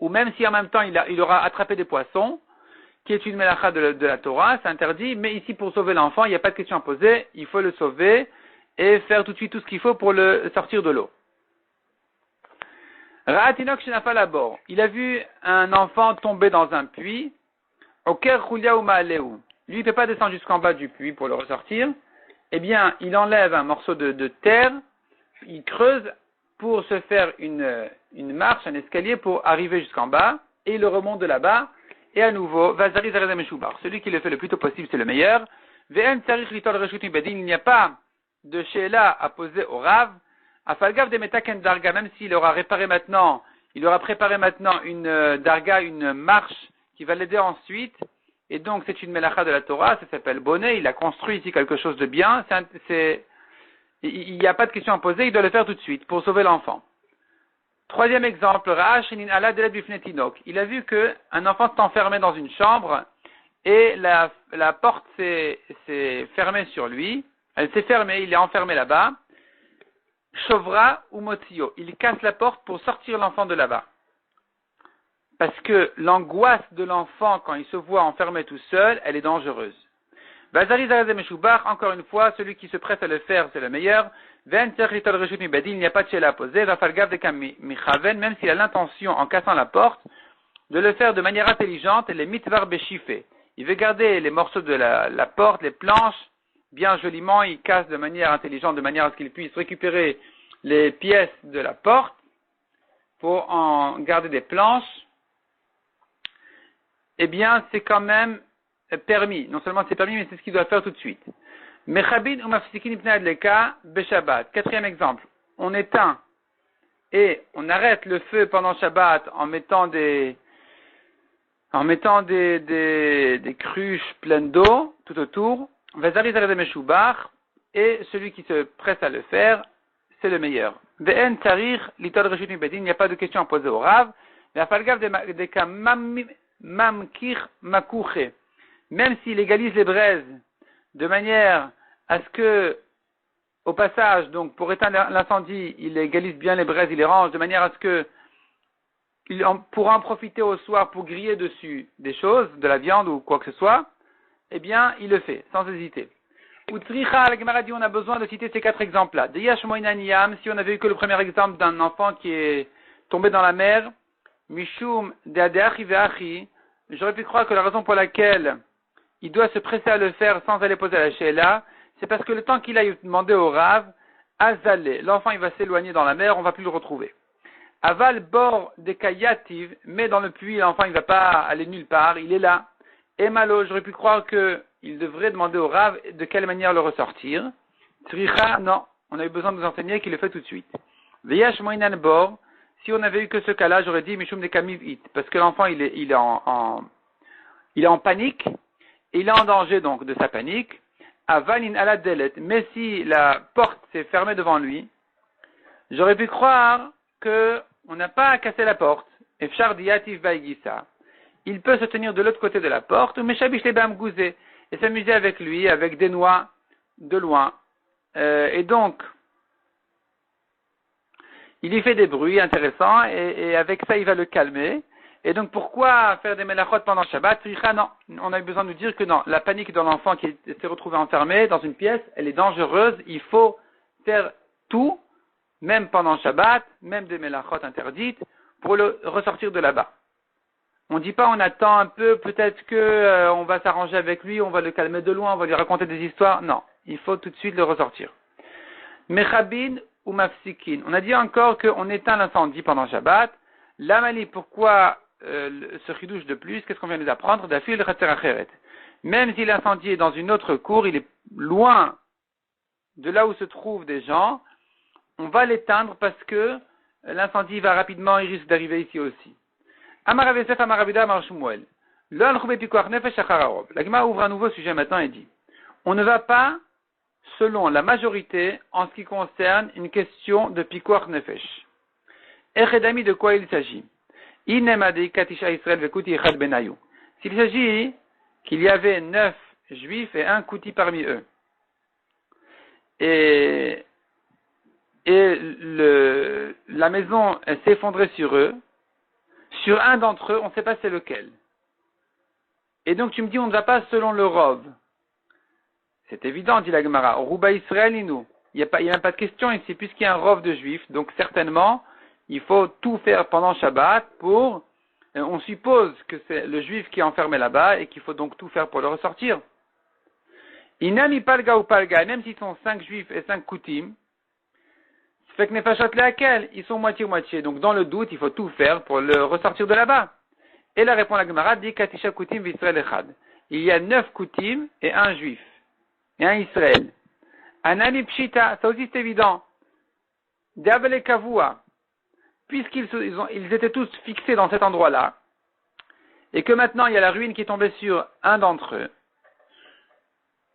ou même si en même temps il aura attrapé des poissons, qui est une melacha de la Torah, c'est interdit, mais ici pour sauver l'enfant, il n'y a pas de question à poser, il faut le sauver et faire tout de suite tout ce qu'il faut pour le sortir de l'eau. Ra'atinok shenafal abor, il a vu un enfant tomber dans un puits, oker chulia ou ma'aleu. Lui, il ne peut pas descendre jusqu'en bas du puits pour le ressortir. Eh bien, il enlève un morceau de terre, il creuse pour se faire une marche, un escalier pour arriver jusqu'en bas, et il le remonte de là-bas. Et à nouveau, Vazari Zareza Meshubar. Celui qui le fait le plus tôt possible, c'est le meilleur. Il n'y a pas de she'ela à poser au Rav. Afalgav de Metaken Darga, même s'il aura préparé maintenant une Darga, une marche qui va l'aider ensuite. Et donc, c'est une melacha de la Torah, ça s'appelle bonnet. Il a construit ici quelque chose de bien. Il n'y a pas de question à poser, il doit le faire tout de suite pour sauver l'enfant. Troisième exemple, il a vu qu'un enfant s'est enfermé dans une chambre et la porte s'est fermée sur lui. Elle s'est fermée, il est enfermé là-bas. Shovra ou Motzio, il casse la porte pour sortir l'enfant de là-bas. Parce que l'angoisse de l'enfant quand il se voit enfermé tout seul, elle est dangereuse. Encore une fois, celui qui se presse à le faire, c'est le meilleur. Il n'y a pas de she'ela à poser. Même s'il a l'intention, en cassant la porte, de le faire de manière intelligente, les mitvar beshifé. Il veut garder les morceaux de la porte, les planches, bien joliment, il casse de manière intelligente, de manière à ce qu'il puisse récupérer les pièces de la porte pour en garder des planches. Eh bien, c'est quand même permis. Non seulement c'est permis, mais c'est ce qu'il doit faire tout de suite. Mechabin ou mafsikin ibn adleka beshabbat. Quatrième exemple. On éteint et on arrête le feu pendant Shabbat en mettant des cruches pleines d'eau tout autour. Vazari zarez meshubar. Et celui qui se presse à le faire, c'est le meilleur. Ve'en tarir litol reshut mibedin. Il n'y a pas de question à poser au Rav. Ve'afalgav de kamam mamkir makouche. Même s'il égalise les braises de manière à ce que, au passage, donc pour éteindre l'incendie, il égalise bien les braises, il les range de manière à ce que il pourra en profiter au soir pour griller dessus des choses, de la viande ou quoi que ce soit, eh bien, il le fait, sans hésiter. Utricha, la Gemara dit, on a besoin de citer ces quatre exemples-là. Deyash moinaniyam, si on avait eu que le premier exemple d'un enfant qui est tombé dans la mer, mishum deadeachi veachi, j'aurais pu croire que la raison pour laquelle il doit se presser à le faire sans aller poser la she'ela, c'est parce que le temps qu'il aille demander au Rav, azalé, l'enfant il va s'éloigner dans la mer, on va plus le retrouver. Aval bord de kayativ, mais dans le puits, l'enfant il va pas aller nulle part, il est là. Et malo, j'aurais pu croire qu'il devrait demander au Rav de quelle manière le ressortir. Tricha, non, on a eu besoin de nous enseigner qu'il le fait tout de suite. Veyash moinan bor, si on avait eu que ce cas-là, j'aurais dit mishum de kamiv it, parce que l'enfant il est en panique, et il est en danger donc de sa panique. Avalin ala delet, mais si la porte s'est fermée devant lui, j'aurais pu croire que on n'a pas à casser la porte. Efshar diativ baigisa. Il peut se tenir de l'autre côté de la porte, ou meshabish lebam gouzé, et s'amuser avec lui, avec des noix de loin. Et donc, il y fait des bruits intéressants, et avec ça, il va le calmer. Et donc, pourquoi faire des melachot pendant Shabbat? Non, on a eu besoin de nous dire que non, la panique dans l'enfant qui s'est retrouvé enfermé dans une pièce, elle est dangereuse. Il faut faire tout, même pendant Shabbat, même des melachot interdites, pour le ressortir de là-bas. On ne dit pas on attend un peu, peut-être que on va s'arranger avec lui, on va le calmer de loin, on va lui raconter des histoires. Non, il faut tout de suite le ressortir. Mechabin ou mafsikin. On a dit encore qu'on éteint l'incendie pendant Shabbat. L'amali, pourquoi ce chidouche de plus? Qu'est-ce qu'on vient de nous apprendre? D'afil acheret. Même si l'incendie est dans une autre cour, il est loin de là où se trouvent des gens, on va l'éteindre parce que l'incendie va rapidement, il risque d'arriver ici aussi. Amar Rav Yosef, Amar Rabbi Yehuda, Amar Shmuel. Lo alchou bepikuach nefesh achar harov. La Gemara ouvre un nouveau sujet maintenant et dit, on ne va pas selon la majorité en ce qui concerne une question de pikuach nefesh. Echedami, de quoi il s'agit? Inemadi katisha Israël vekuti echad benayu. S'il s'agit qu'il y avait 9 juifs et un kouti parmi eux. Et la maison s'est effondrée sur eux. Sur un d'entre eux, on ne sait pas c'est lequel. Et donc tu me dis, on ne va pas selon le rov. C'est évident, dit la Gemara. Rouba Israël, inou. Il n'y a même pas de question ici, puisqu'il y a un rov de juifs. Donc certainement, il faut tout faire pendant Shabbat pour... On suppose que c'est le juif qui est enfermé là-bas et qu'il faut donc tout faire pour le ressortir. Inami palga ou palga, même s'ils sont 5 juifs et 5 koutim, fait que nefashot lehakel, ils sont moitié-moitié. Donc dans le doute, il faut tout faire pour le ressortir de là-bas. Et là répond la Gemara, dit katisha koutim v'Israël echad. Il y a 9 koutim et un juif. Et un Israël. Anani pshita, ça aussi c'est évident. D'avele kavua. Puisqu'ils étaient tous fixés dans cet endroit-là, et que maintenant il y a la ruine qui est tombée sur un d'entre eux,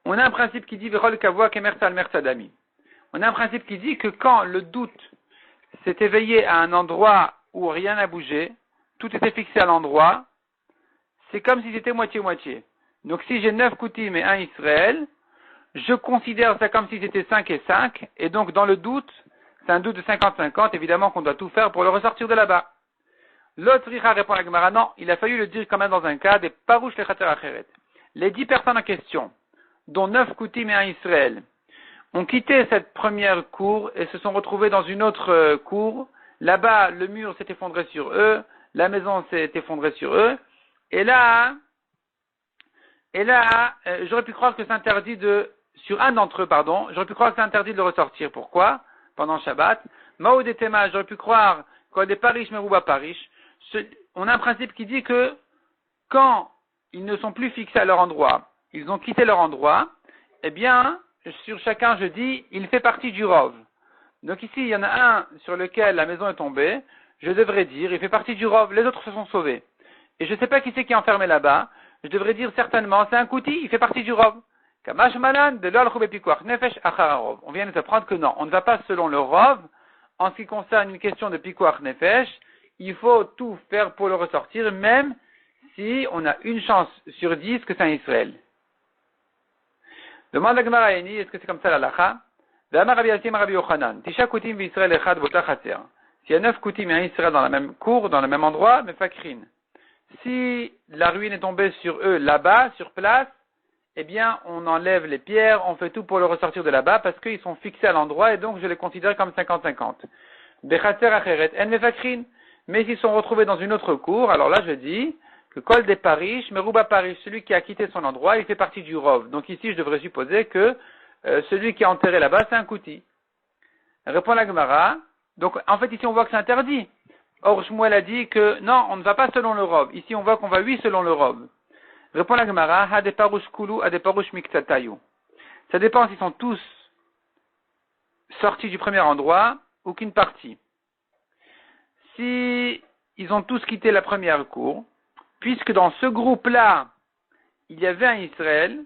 on a un principe qui dit Verol kavua kemersal mersadami. On a un principe qui dit que quand le doute s'est éveillé à un endroit où rien n'a bougé, tout était fixé à l'endroit, c'est comme si c'était moitié-moitié. Donc si j'ai 9 koutim et un Israël, je considère ça comme si c'était 5 et 5, et donc dans le doute, c'est un doute de 50-50, évidemment qu'on doit tout faire pour le ressortir de là-bas. L'autre Richa répond à la Gemara, non, il a fallu le dire quand même dans un cas des parouches lechater acheret. Les 10 personnes en question, dont 9 koutim et un Israël, ont quitté cette première cour et se sont retrouvés dans une autre cour. Là-bas, le mur s'est effondré sur eux, la maison s'est effondrée sur eux, et là, j'aurais pu croire que c'est interdit sur un d'entre eux, j'aurais pu croire que c'est interdit de le ressortir. Pourquoi? Pendant Shabbat. Maoud et Tema, j'aurais pu croire qu'on est parish, merouba parish. On a un principe qui dit que quand ils ne sont plus fixés à leur endroit, ils ont quitté leur endroit, eh bien, sur chacun, je dis, il fait partie du rov. Donc ici, il y en a un sur lequel la maison est tombée, je devrais dire, il fait partie du rov, les autres se sont sauvés. Et je ne sais pas qui c'est qui est enfermé là-bas, je devrais dire certainement, c'est un kouti, il fait partie du rov. Kamash malan de l'ol chubepikuach nefesh achararov. On vient de s'apprendre que non, on ne va pas selon le rov. En ce qui concerne une question de pikuach nefesh, il faut tout faire pour le ressortir, même si on a une chance sur 10 que c'est un Israël. Demande la Gemara Eni, est-ce que c'est comme ça la lacha? Ve'amar Rabbi Yassim Rabbi Yochanan, tisha koutim v'Israël echad v'ota chater. S'il y a 9 koutim et un Israël dans la même cour, dans le même endroit, mais fakrin. Si la ruine est tombée sur eux là-bas, sur place, eh bien, on enlève les pierres, on fait tout pour le ressortir de là-bas, parce qu'ils sont fixés à l'endroit, et donc je les considère comme 50-50. Bechater acheret en mefakrin. Mais s'ils sont retrouvés dans une autre cour, alors là je dis que Kol des Parish, Merouba Parish, celui qui a quitté son endroit, il fait partie du Rov. Donc ici je devrais supposer que celui qui est enterré là-bas, c'est un Kouti. Répond la Gemara. Donc en fait ici on voit que c'est interdit. Or Shmuel a dit que non, on ne va pas selon le Rov. Ici on voit qu'on va oui selon le Rov. Répond la Gemara, ha de parouche kulu, ha de parouche miktatayu. Ça dépend s'ils sont tous sortis du premier endroit ou qu'une partie. Si ils ont tous quitté la première cour, puisque dans ce groupe-là, il y avait un Israël,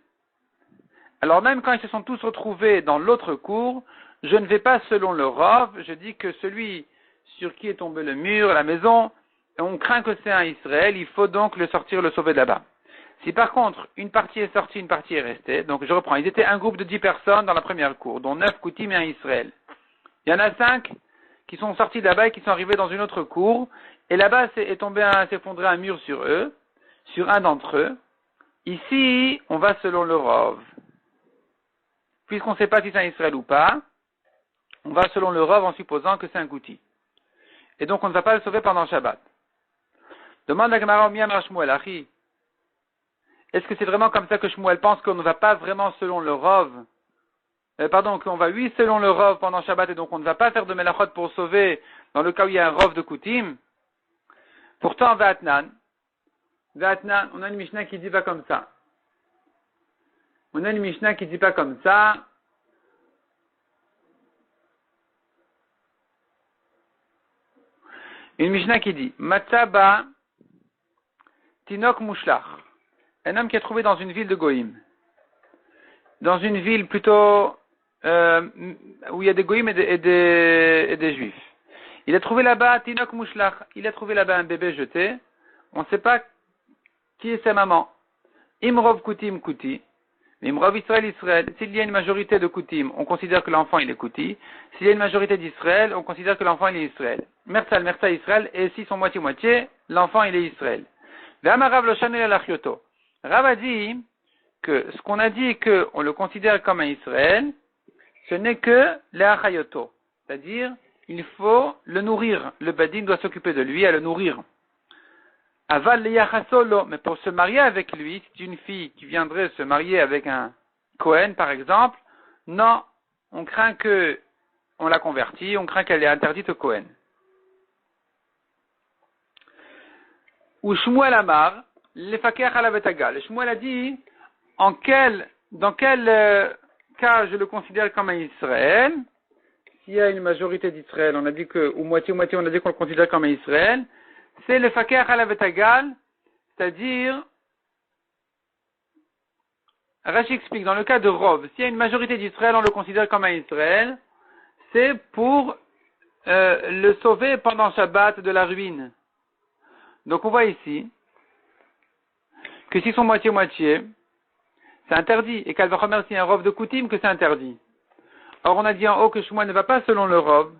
alors même quand ils se sont tous retrouvés dans l'autre cour, je ne vais pas selon le Rov, je dis que celui sur qui est tombé le mur, la maison, on craint que c'est un Israël, il faut donc le sortir, le sauver de là-bas. Si par contre, une partie est sortie, une partie est restée, donc je reprends, ils étaient un groupe de 10 personnes dans la première cour, dont 9 Koutim et un Israël. Il y en a 5 qui sont sortis de là-bas et qui sont arrivés dans une autre cour, et là-bas s'est effondré un mur sur eux, sur un d'entre eux. Ici, on va selon le Rov. Puisqu'on ne sait pas si c'est un Israël ou pas, on va selon le Rov en supposant que c'est un Kouti. Et donc on ne va pas le sauver pendant Shabbat. Demande à Gemara Miyam Shmuel, Achi. Est-ce que c'est vraiment comme ça que Shmuel pense qu'on ne va pas vraiment selon le Rov, qu'on va oui selon le Rov pendant Shabbat et donc on ne va pas faire de Melachot pour sauver dans le cas où il y a un Rov de Koutim? Pourtant, Vatnan, on a une Mishnah qui dit pas comme ça. On a une Mishnah qui dit pas comme ça. Une Mishnah qui dit, Matzaba Tinok Mushlach. Un homme qui a trouvé dans une ville de Goïm. Dans une ville plutôt où il y a des Goïm et des Juifs. Il a trouvé là-bas Tinok Mushlach. Il a trouvé là-bas un bébé jeté. On ne sait pas qui est sa maman. Imrov Kutim Kuti. Imrov Israël Israël. S'il y a une majorité de Kutim, on considère que l'enfant il est Kuti. S'il y a une majorité d'Israël, on considère que l'enfant il est Israël. Mersal Israël. Et s'ils sont moitié-moitié, l'enfant il est Israël. Rav a dit que ce qu'on a dit qu'on le considère comme un Israël, ce n'est que l'Achayoto. C'est-à-dire, il faut le nourrir. Le Badin doit s'occuper de lui, à le nourrir. Aval l'Yachasolo, mais pour se marier avec lui, c'est une fille qui viendrait se marier avec un Kohen, par exemple, non, on craint que on la convertit, on craint qu'elle est interdite au Kohen. Ou Shmuel Amar, l'Efakeach ala Betagal. Shmuel a dit, dans quel cas je le considère comme un Israël? S'il y a une majorité d'Israël, on a dit que, ou moitié-moitié, on a dit qu'on le considère comme un Israël, c'est l'Efakeach ala Betagal, c'est-à-dire, Rashi explique, dans le cas de Rov, s'il y a une majorité d'Israël, on le considère comme un Israël, c'est pour le sauver pendant Shabbat de la ruine. Donc on voit ici que s'ils sont moitié-moitié, c'est interdit. Et qu'elle va remercier un rov de Koutim que c'est interdit. Or on a dit en haut que Shmuel ne va pas selon le rov.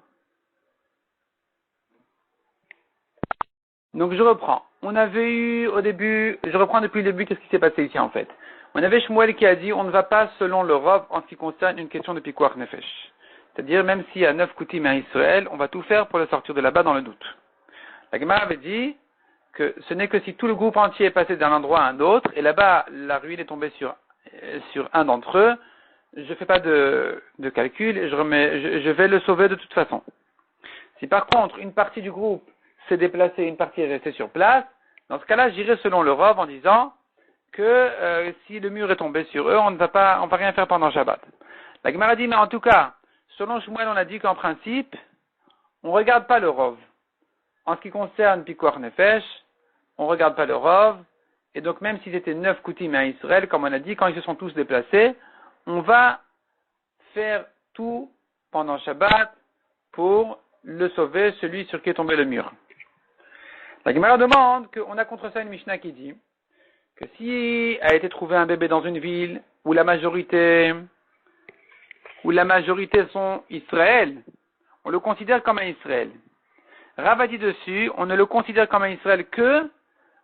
Donc je reprends. On avait eu au début, je reprends depuis le début qu'est-ce qui s'est passé ici en fait. On avait Shmuel qui a dit on ne va pas selon le rov en ce qui concerne une question de Pikuach Nefesh. C'est-à-dire même s'il y a 9 Koutim à Israël, on va tout faire pour le sortir de là-bas dans le doute. La Gemara avait dit que ce n'est que si tout le groupe entier est passé d'un endroit à un autre, et là-bas, la ruine est tombée sur un d'entre eux, je ne fais pas de calcul, et je vais le sauver de toute façon. Si par contre, une partie du groupe s'est déplacée, une partie est restée sur place, dans ce cas-là, j'irai selon le Rov en disant que si le mur est tombé sur eux, on va rien faire pendant Shabbat. La Gemara dit, mais en tout cas, selon Shmuel, on a dit qu'en principe, on ne regarde pas le Rov. En ce qui concerne Pikuach Nefesh, on ne regarde pas le Rov, et donc même s'ils étaient 9 Koutim à Israël, comme on a dit, quand ils se sont tous déplacés, on va faire tout pendant Shabbat pour le sauver, celui sur qui est tombé le mur. La Gemara demande qu'on a contre ça une Mishnah qui dit que si a été trouvé un bébé dans une ville où la majorité sont Israël, on le considère comme un Israël. Rav a dit dessus, on ne le considère comme un Israël que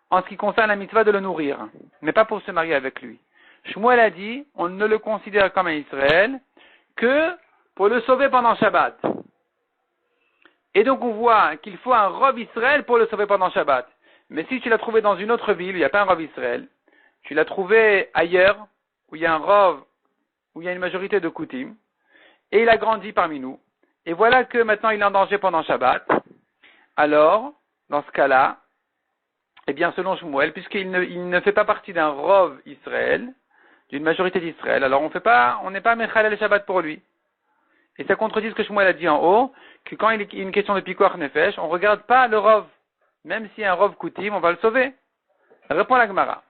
en ce qui concerne la mitzvah de le nourrir, mais pas pour se marier avec lui. Shmuel a dit, on ne le considère comme un Israël que pour le sauver pendant Shabbat. Et donc on voit qu'il faut un Rov Israël pour le sauver pendant Shabbat. Mais si tu l'as trouvé dans une autre ville où il n'y a pas un Rov Israël, tu l'as trouvé ailleurs, où il y a un Rov, où il y a une majorité de Koutim, et il a grandi parmi nous, et voilà que maintenant il est en danger pendant Shabbat, alors, dans ce cas-là, eh bien, selon Shmuel, puisqu'il ne fait pas partie d'un Rov Israël, d'une majorité d'Israël, alors on n'est pas Mechalel Shabbat pour lui. Et ça contredit ce que Shmuel a dit en haut, que quand il y a une question de Pikuach Nefesh, on ne regarde pas le Rov. Même s'il y a un Rov Koutim, on va le sauver. Répond la Gemara.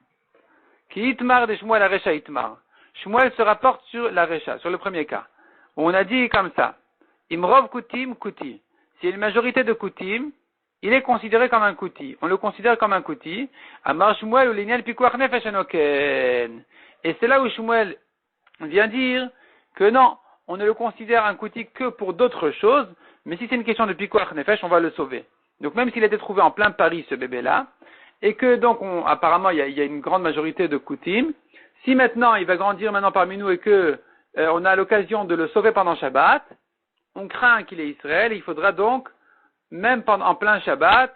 Ki itmar de Shmuel Aresha itmar. Shmuel se rapporte sur la Resha, sur le premier cas. Où on a dit comme ça. Imrov Koutim Kouti. S'il y a une majorité de Koutim, il est considéré comme un Kouti. On le considère comme un Kouti. Amar Shmuel ou Lignel Pikuach Nefesh enoken. Et c'est là où Shmuel vient dire que non, on ne le considère un Kouti que pour d'autres choses, mais si c'est une question de Pikuach Nefesh, on va le sauver. Donc même s'il a été trouvé en plein Paris, ce bébé-là, et que donc apparemment il y a une grande majorité de Koutim, si maintenant il va grandir maintenant parmi nous et que on a l'occasion de le sauver pendant Shabbat, on craint qu'il est Israël, et il faudra donc, même en plein Shabbat,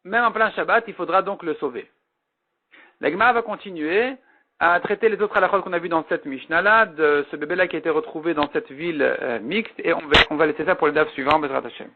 il faudra donc le sauver. La Gemara va continuer à traiter les autres halachot qu'on a vu dans cette Mishnah-là, de ce bébé-là qui a été retrouvé dans cette ville mixte, et on va laisser ça pour le daf suivant, Bezrat Hashem.